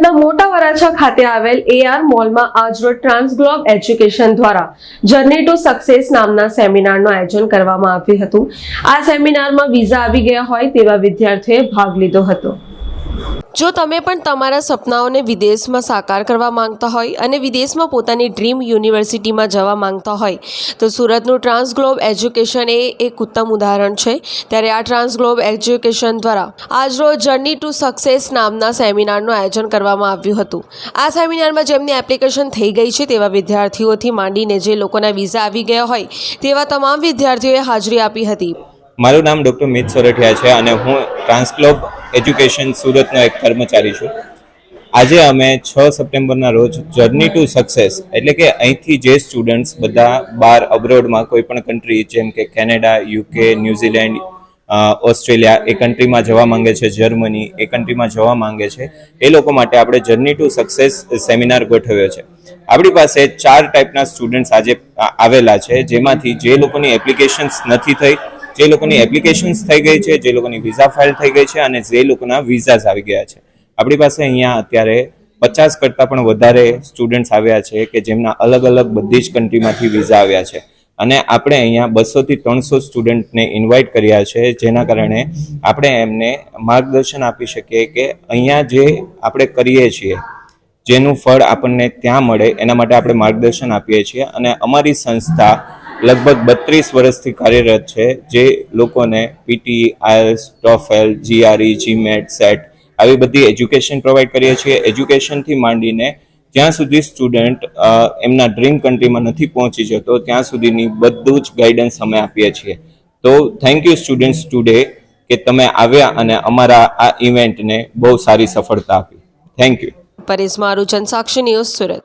સુરતના મોટા વરાછા ખાતે આવેલ AR મોલમાં આજરોજ ટ્રાન્સગ્લોબ એજ્યુકેશન દ્વારા જર્ની ટુ સક્સેસ નામના સેમિનારનું આયોજન કરવામાં આવ્યું હતું। આ સેમિનારમાં વિઝા આવી ગયા હોય તેવા વિદ્યાર્થીઓએ ભાગ લીધો હતો। જો તમે પણ તમારા સપનાઓને વિદેશમાં સાકાર કરવા માંગતા હોય અને વિદેશમાં પોતાની ડ્રીમ યુનિવર્સિટીમાં જવા માંગતા હોય તો સુરતનું ટ્રાન્સગ્લોબ એજ્યુકેશન એ એક ઉત્તમ ઉદાહરણ છે। ત્યારે આ ટ્રાન્સગ્લોબ એજ્યુકેશન દ્વારા આજરોજ જર્ની ટુ સક્સેસ નામના સેમિનારનું આયોજન કરવામાં આવ્યું હતું। આ સેમિનારમાં જેમની એપ્લિકેશન થઈ ગઈ છે તેવા વિદ્યાર્થીઓથી માંડીને જે લોકોના વિઝા આવી ગયા હોય તેવા તમામ વિદ્યાર્થીઓએ હાજરી આપી હતી। મારું નામ ડૉક્ટર મિત સોરઠિયા છે અને હું ટ્રાન્સગ્લોબ એજ્યુકેશન સુરતનો એક કર્મચારી છું। આજે અમે 6 સપ્ટેમ્બરના રોજ જર્ની ટુ સક્સેસ એટલે કે અહીંથી જે સ્ટુડન્ટ્સ બધા બહાર અબ્રોડમાં કોઈ પણ કન્ટ્રી જેમ કે કેનેડા, UK, ન્યૂઝીલેન્ડ, ઓસ્ટ્રેલિયા એ કન્ટ્રીમાં જવા માંગે છે, જર્મની એ કન્ટ્રીમાં જવા માંગે છે, એ લોકો માટે આપણે જર્ની ટુ સક્સેસ સેમિનાર ગોઠવ્યો છે। આપણી પાસે 4 ટાઈપના સ્ટુડન્ટ્સ આજે આવેલા છે, જેમાંથી જે લોકોની એપ્લિકેશન્સ નથી થઈ, જે લોકોની એપ્લિકેશન્સ થઈ ગઈ છે, જે લોકોની વિઝા ફાઇલ થઈ ગઈ છે અને જે લોકોના વિઝાસ આવી ગયા છે। આપણી પાસે અહીંયા અત્યારે 50 કરતાં પણ વધારે સ્ટુડન્ટ્સ આવ્યા છે કે જેમના અલગ અલગ બધી જ કન્ટ્રીમાંથી વિઝા આવ્યા છે અને આપણે અહીંયા 200 થી 300 સ્ટુડન્ટને ઇન્વાઇટ કર્યા છે, જેના કારણે આપણે એમને માર્ગદર્શન આપી શકીએ કે અહીંયા જે આપણે કરીએ છીએ જેનું ફળ આપણને ત્યાં મળે એના માટે આપણે માર્ગદર્શન આપીએ છીએ અને અમારી સંસ્થા લગભગ 32 વર્ષથી કાર્યરત છે, જે લોકોને PT, IELTS, TOEFL, GRE, GMAT, SET આવી બધી એજ્યુકેશન પ્રોવાઈડ કરીએ છીએ। એજ્યુકેશનથી માંડીને જ્યાં સુધી સ્ટુડન્ટ એમના ડ્રીમ કન્ટ્રીમાં નથી પહોંચી જતો ત્યાં સુધીની બધું જ ગાઈડન્સ અમે આપીએ છીએ। તો થેન્ક યુ સ્ટુડન્ટ્સ ટુડે કે તમે આવ્યા અને અમારા આ ઇવેન્ટને બહુ સારી સફળતા આપી। Thank you. Paresh Maruchand, Sakshi news, Surat.